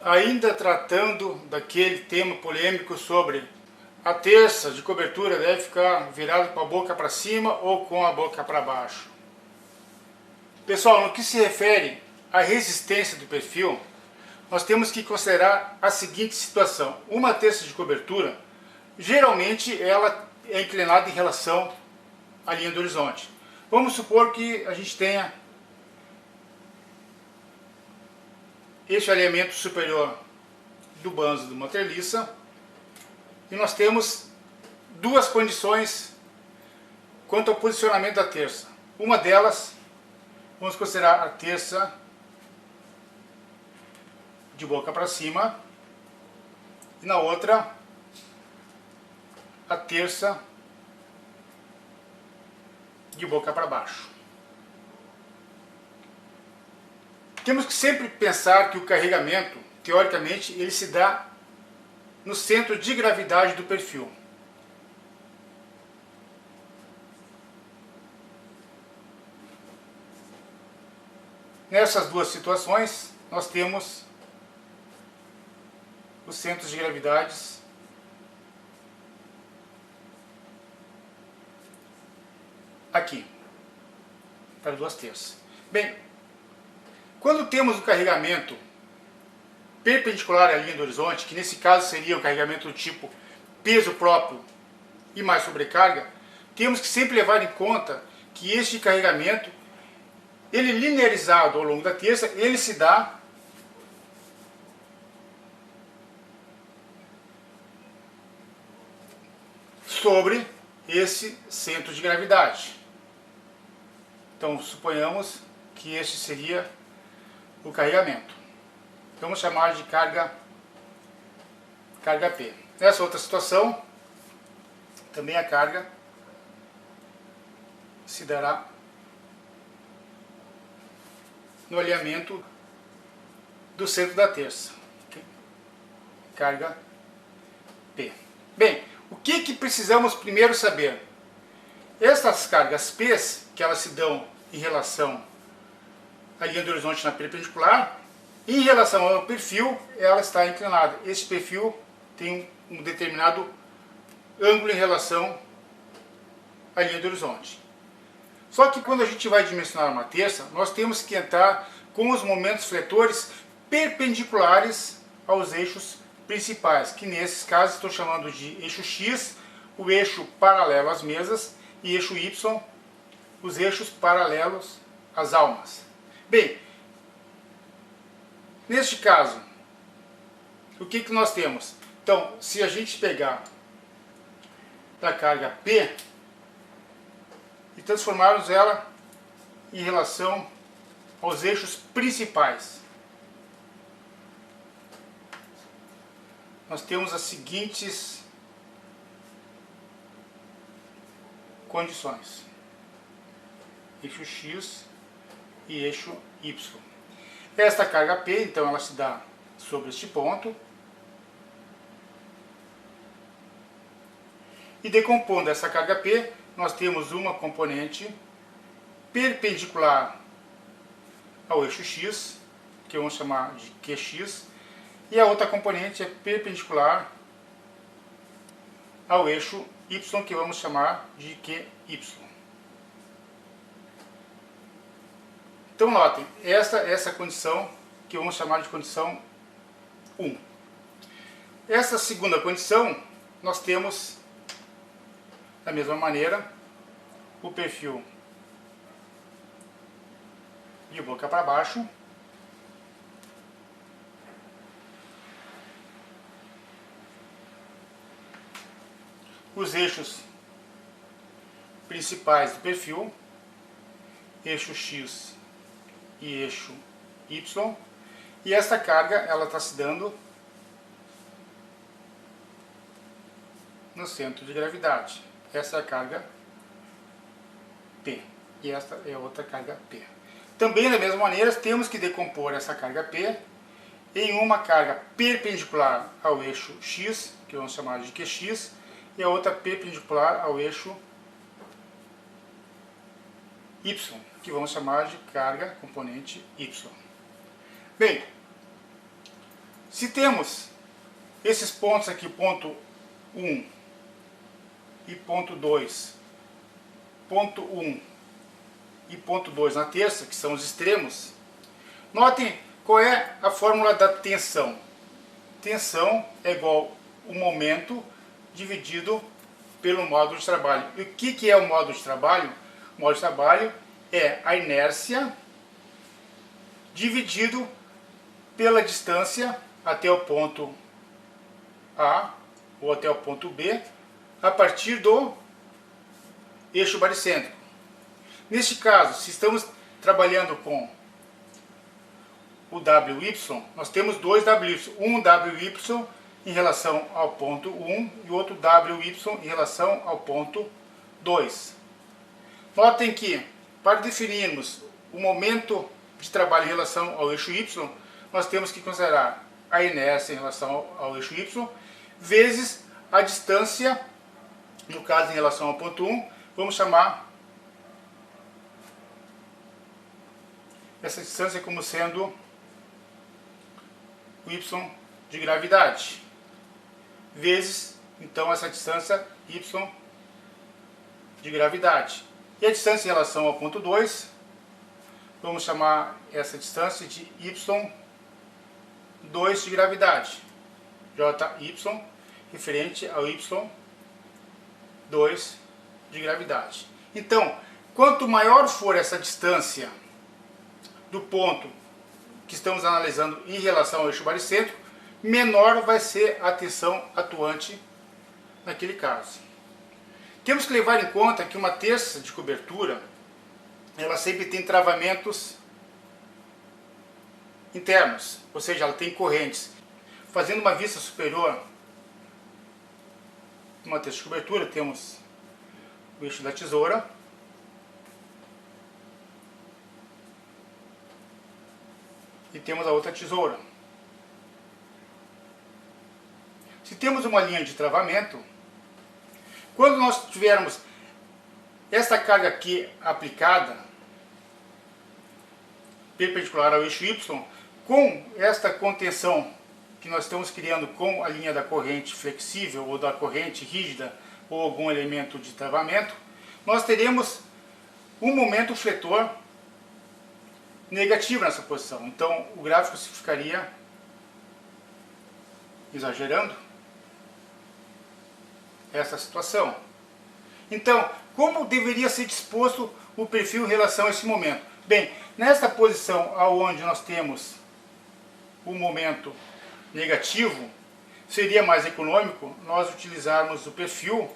Ainda tratando daquele tema polêmico sobre a terça de cobertura deve ficar virada com a boca para cima ou com a boca para baixo. Pessoal, no que se refere à resistência do perfil, nós temos que considerar a seguinte situação. Uma terça de cobertura, geralmente ela é inclinada em relação à linha do horizonte. Vamos supor que a gente tenha este alinhamento superior do banzo de uma treliça e nós temos duas condições quanto ao posicionamento da terça. Uma delas, vamos considerar a terça de boca para cima e na outra a terça de boca para baixo. Temos que sempre pensar que o carregamento, teoricamente, ele se dá no centro de gravidade do perfil. Nessas duas situações, nós temos os centros de gravidades aqui, para duas terças. Bem, quando temos o carregamento perpendicular à linha do horizonte, que nesse caso seria um carregamento do tipo peso próprio e mais sobrecarga, temos que sempre levar em conta que este carregamento, ele linearizado ao longo da terça, ele se dá sobre esse centro de gravidade. Então, suponhamos que este seria o carregamento. Vamos chamar de carga P. Nessa outra situação, também a carga se dará no alinhamento do centro da terça. Carga P. Bem, o que precisamos primeiro saber? Essas cargas P, que elas se dão em relação à linha do horizonte na perpendicular, em relação ao perfil, ela está inclinada. Esse perfil tem um determinado ângulo em relação à linha do horizonte. Só que quando a gente vai dimensionar uma terça, nós temos que entrar com os momentos fletores perpendiculares aos eixos principais, que nesses casos estou chamando de eixo X, o eixo paralelo às mesas, e eixo Y, os eixos paralelos às almas. Bem, neste caso, o que nós temos? Então, se a gente pegar a carga P e transformarmos ela em relação aos eixos principais, nós temos as seguintes condições: eixo X e eixo Y. Esta carga P, então, ela se dá sobre este ponto. E decompondo essa carga P, nós temos uma componente perpendicular ao eixo X, que vamos chamar de QX, e a outra componente é perpendicular ao eixo Y, que vamos chamar de QY. Então notem, essa condição que vamos chamar de condição 1. Essa segunda condição, nós temos da mesma maneira o perfil de boca para baixo, os eixos principais do perfil, eixo X e eixo Y, e esta carga ela está se dando no centro de gravidade. Essa é a carga P e esta é a outra carga P. Também da mesma maneira temos que decompor essa carga P em uma carga perpendicular ao eixo X, que vamos chamar de QX, e a outra perpendicular ao eixo Y, que vamos chamar de carga componente Y. Bem, Se temos esses pontos aqui, ponto 1 e ponto 2, ponto 1 e ponto 2 na terça, que são os extremos, notem qual é a fórmula da tensão. Tensão é igual ao momento dividido pelo módulo de trabalho. E o que é o módulo de trabalho? O módulo de trabalho é a inércia dividido pela distância até o ponto A ou até o ponto B a partir do eixo baricêntrico. Neste caso, se estamos trabalhando com o WY, nós temos dois WY. Um WY em relação ao ponto 1 e outro WY em relação ao ponto 2. Notem que, para definirmos o momento de trabalho em relação ao eixo Y, nós temos que considerar a inércia em relação ao eixo Y, vezes a distância, no caso em relação ao ponto 1, vamos chamar essa distância como sendo o Y de gravidade, vezes, então, essa distância Y de gravidade. E a distância em relação ao ponto 2, vamos chamar essa distância de Y2 de gravidade, JY, referente ao Y2 de gravidade. Então, quanto maior for essa distância do ponto que estamos analisando em relação ao eixo baricêntrico, menor vai ser a tensão atuante naquele caso. Temos que levar em conta que uma terça de cobertura, ela sempre tem travamentos internos, ou seja, ela tem correntes. Fazendo uma vista superior, uma terça de cobertura, temos o eixo da tesoura, e temos a outra tesoura. Se temos uma linha de travamento, quando nós tivermos esta carga aqui aplicada, perpendicular ao eixo Y, com esta contenção que nós estamos criando com a linha da corrente flexível ou da corrente rígida ou algum elemento de travamento, nós teremos um momento fletor negativo nessa posição. Então o gráfico se ficaria, exagerando, essa situação. Então, como deveria ser disposto o perfil em relação a esse momento? Bem, nesta posição onde nós temos o momento negativo, seria mais econômico nós utilizarmos o perfil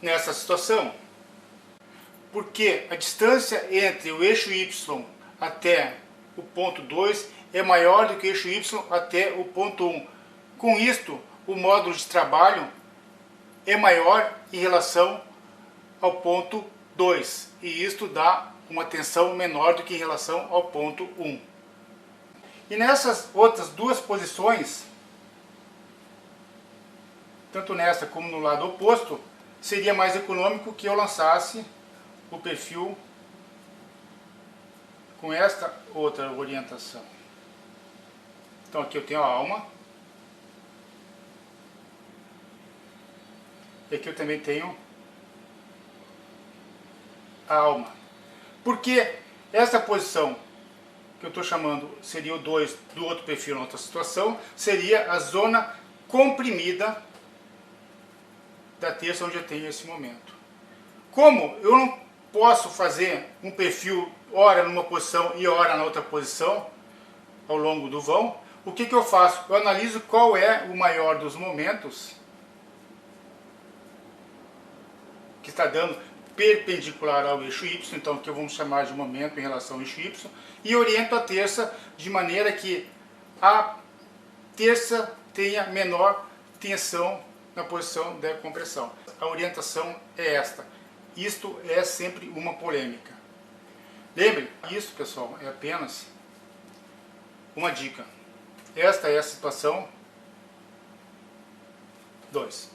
nessa situação, porque a distância entre o eixo Y até o ponto 2 é maior do que o eixo Y até o ponto 1. Com isto, o módulo de trabalho é maior em relação ao ponto 2, e isto dá uma tensão menor do que em relação ao ponto 1. E nessas outras duas posições, tanto nessa como no lado oposto, seria mais econômico que eu lançasse o perfil com esta outra orientação. Então aqui eu tenho a alma, e aqui eu também tenho a alma. Porque essa posição que eu estou chamando seria o 2 do outro perfil na outra situação, seria a zona comprimida da terça onde eu tenho esse momento. Como eu não posso fazer um perfil ora numa posição e ora na outra posição ao longo do vão, o que eu faço? Eu analiso qual é o maior dos momentos que está dando perpendicular ao eixo Y, então que vamos chamar de momento em relação ao eixo Y, e oriento a terça de maneira que a terça tenha menor tensão na posição de compressão. A orientação é esta. Isto é sempre uma polêmica. Lembre, isso, pessoal, é apenas uma dica. Esta é a situação 2.